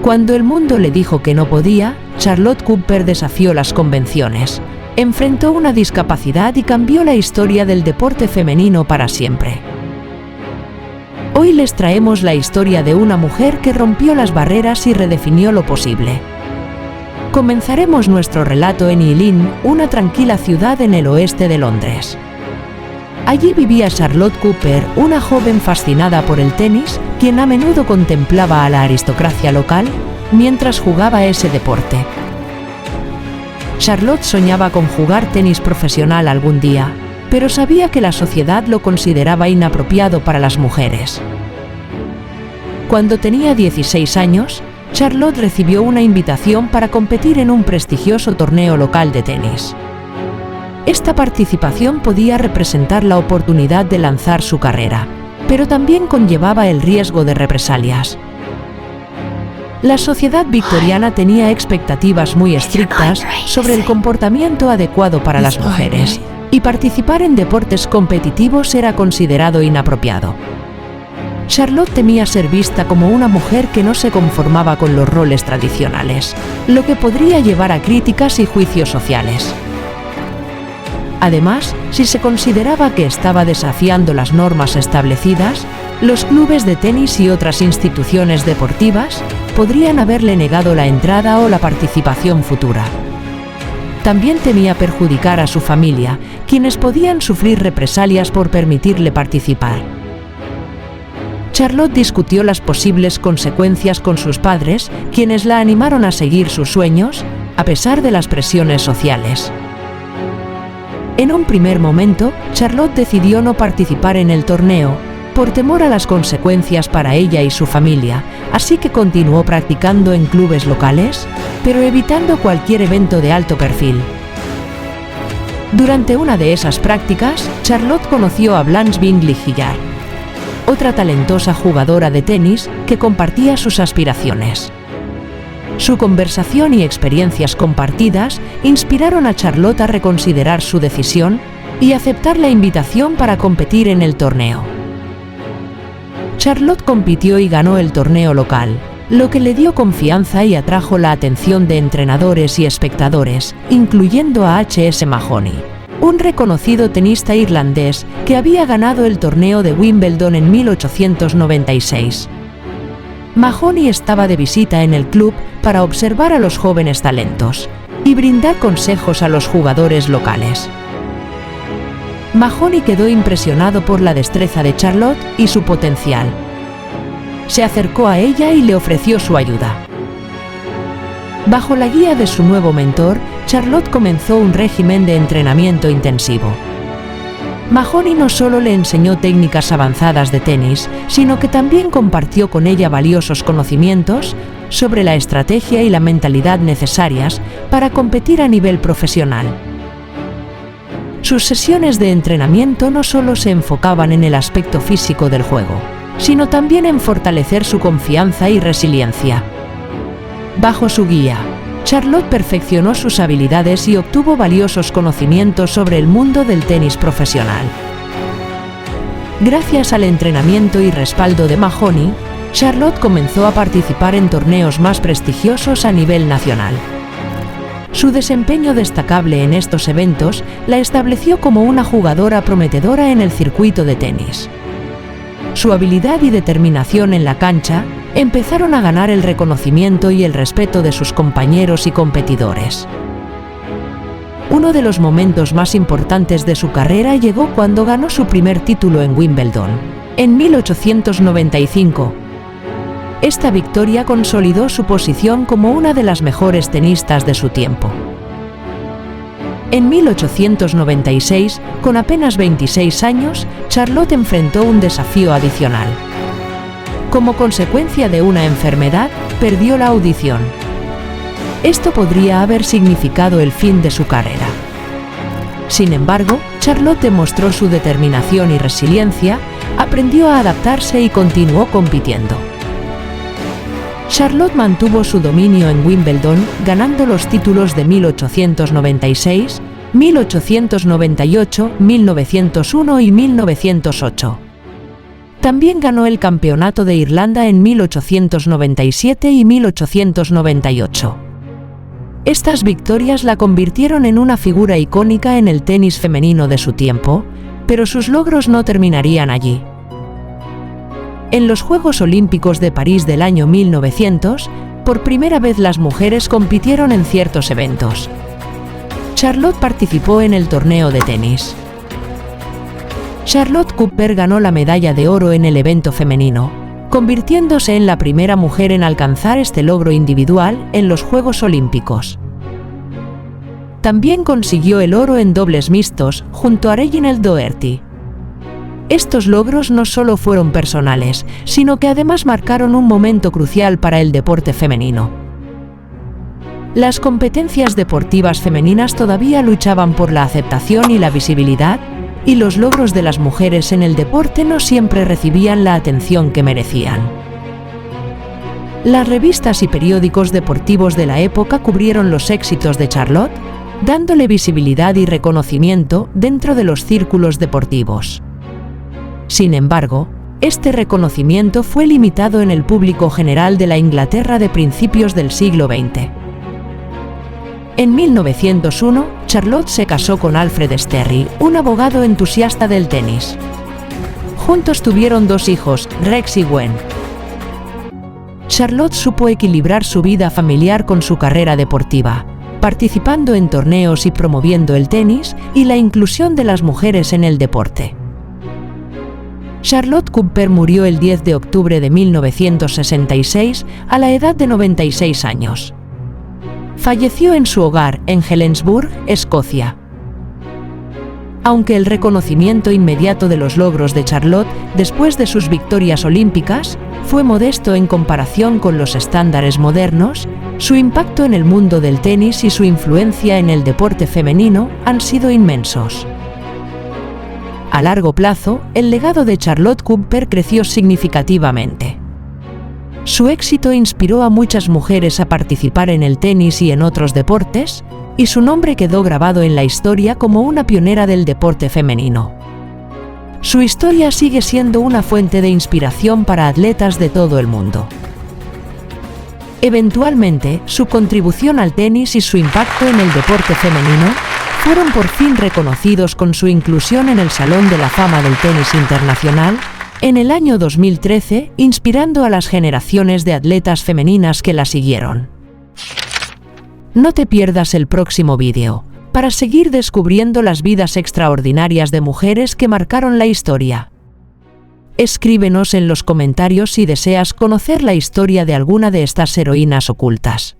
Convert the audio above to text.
Cuando el mundo le dijo que no podía, Charlotte Cooper desafió las convenciones, enfrentó una discapacidad y cambió la historia del deporte femenino para siempre. Hoy les traemos la historia de una mujer que rompió las barreras y redefinió lo posible. Comenzaremos nuestro relato en Ealing, una tranquila ciudad en el oeste de Londres. Allí vivía Charlotte Cooper, una joven fascinada por el tenis, quien a menudo contemplaba a la aristocracia local mientras jugaba ese deporte. Charlotte soñaba con jugar tenis profesional algún día, pero sabía que la sociedad lo consideraba inapropiado para las mujeres. Cuando tenía 16 años, Charlotte recibió una invitación para competir en un prestigioso torneo local de tenis. Esta participación podía representar la oportunidad de lanzar su carrera, pero también conllevaba el riesgo de represalias. La sociedad victoriana tenía expectativas muy estrictas sobre el comportamiento adecuado para las mujeres, y participar en deportes competitivos era considerado inapropiado. Charlotte temía ser vista como una mujer que no se conformaba con los roles tradicionales, lo que podría llevar a críticas y juicios sociales. Además, si se consideraba que estaba desafiando las normas establecidas, los clubes de tenis y otras instituciones deportivas podrían haberle negado la entrada o la participación futura. También temía perjudicar a su familia, quienes podían sufrir represalias por permitirle participar. Charlotte discutió las posibles consecuencias con sus padres, quienes la animaron a seguir sus sueños, a pesar de las presiones sociales. En un primer momento, Charlotte decidió no participar en el torneo, por temor a las consecuencias para ella y su familia, así que continuó practicando en clubes locales, pero evitando cualquier evento de alto perfil. Durante una de esas prácticas, Charlotte conoció a Blanche Bingley-Gillard, otra talentosa jugadora de tenis que compartía sus aspiraciones. Su conversación y experiencias compartidas inspiraron a Charlotte a reconsiderar su decisión y aceptar la invitación para competir en el torneo. Charlotte compitió y ganó el torneo local, lo que le dio confianza y atrajo la atención de entrenadores y espectadores, incluyendo a H.S. Mahoney, un reconocido tenista irlandés que había ganado el torneo de Wimbledon en 1896. Mahoney estaba de visita en el club para observar a los jóvenes talentos y brindar consejos a los jugadores locales. Mahoney quedó impresionado por la destreza de Charlotte y su potencial. Se acercó a ella y le ofreció su ayuda. Bajo la guía de su nuevo mentor, Charlotte comenzó un régimen de entrenamiento intensivo. Mahoney no solo le enseñó técnicas avanzadas de tenis, sino que también compartió con ella valiosos conocimientos sobre la estrategia y la mentalidad necesarias para competir a nivel profesional. Sus sesiones de entrenamiento no solo se enfocaban en el aspecto físico del juego, sino también en fortalecer su confianza y resiliencia. Bajo su guía, Charlotte perfeccionó sus habilidades y obtuvo valiosos conocimientos sobre el mundo del tenis profesional. Gracias al entrenamiento y respaldo de Mahoney, Charlotte comenzó a participar en torneos más prestigiosos a nivel nacional. Su desempeño destacable en estos eventos la estableció como una jugadora prometedora en el circuito de tenis. Su habilidad y determinación en la cancha empezaron a ganar el reconocimiento y el respeto de sus compañeros y competidores. Uno de los momentos más importantes de su carrera llegó cuando ganó su primer título en Wimbledon, en 1895. Esta victoria consolidó su posición como una de las mejores tenistas de su tiempo. En 1896, con apenas 26 años, Charlotte enfrentó un desafío adicional. Como consecuencia de una enfermedad, perdió la audición. Esto podría haber significado el fin de su carrera. Sin embargo, Charlotte demostró su determinación y resiliencia, aprendió a adaptarse y continuó compitiendo. Charlotte mantuvo su dominio en Wimbledon, ganando los títulos de 1896, 1898, 1901 y 1908. También ganó el Campeonato de Irlanda en 1897 y 1898. Estas victorias la convirtieron en una figura icónica en el tenis femenino de su tiempo, pero sus logros no terminarían allí. En los Juegos Olímpicos de París del año 1900, por primera vez las mujeres compitieron en ciertos eventos. Charlotte participó en el torneo de tenis. Charlotte Cooper ganó la medalla de oro en el evento femenino, convirtiéndose en la primera mujer en alcanzar este logro individual en los Juegos Olímpicos. También consiguió el oro en dobles mixtos junto a Reginald Doherty. Estos logros no solo fueron personales, sino que además marcaron un momento crucial para el deporte femenino. Las competencias deportivas femeninas todavía luchaban por la aceptación y la visibilidad, y los logros de las mujeres en el deporte no siempre recibían la atención que merecían. Las revistas y periódicos deportivos de la época cubrieron los éxitos de Charlotte, dándole visibilidad y reconocimiento dentro de los círculos deportivos. Sin embargo, este reconocimiento fue limitado en el público general de la Inglaterra de principios del siglo XX. En 1901, Charlotte se casó con Alfred Sterry, un abogado entusiasta del tenis. Juntos tuvieron 2 hijos, Rex y Gwen. Charlotte supo equilibrar su vida familiar con su carrera deportiva, participando en torneos y promoviendo el tenis y la inclusión de las mujeres en el deporte. Charlotte Cooper murió el 10 de octubre de 1966 a la edad de 96 años. Falleció en su hogar en Helensburgh, Escocia. Aunque el reconocimiento inmediato de los logros de Charlotte después de sus victorias olímpicas fue modesto en comparación con los estándares modernos, su impacto en el mundo del tenis y su influencia en el deporte femenino han sido inmensos. A largo plazo, el legado de Charlotte Cooper creció significativamente. Su éxito inspiró a muchas mujeres a participar en el tenis y en otros deportes, y su nombre quedó grabado en la historia como una pionera del deporte femenino. Su historia sigue siendo una fuente de inspiración para atletas de todo el mundo. Eventualmente, su contribución al tenis y su impacto en el deporte femenino fueron por fin reconocidos con su inclusión en el Salón de la Fama del Tenis Internacional en el año 2013, inspirando a las generaciones de atletas femeninas que la siguieron. No te pierdas el próximo vídeo, para seguir descubriendo las vidas extraordinarias de mujeres que marcaron la historia. Escríbenos en los comentarios si deseas conocer la historia de alguna de estas heroínas ocultas.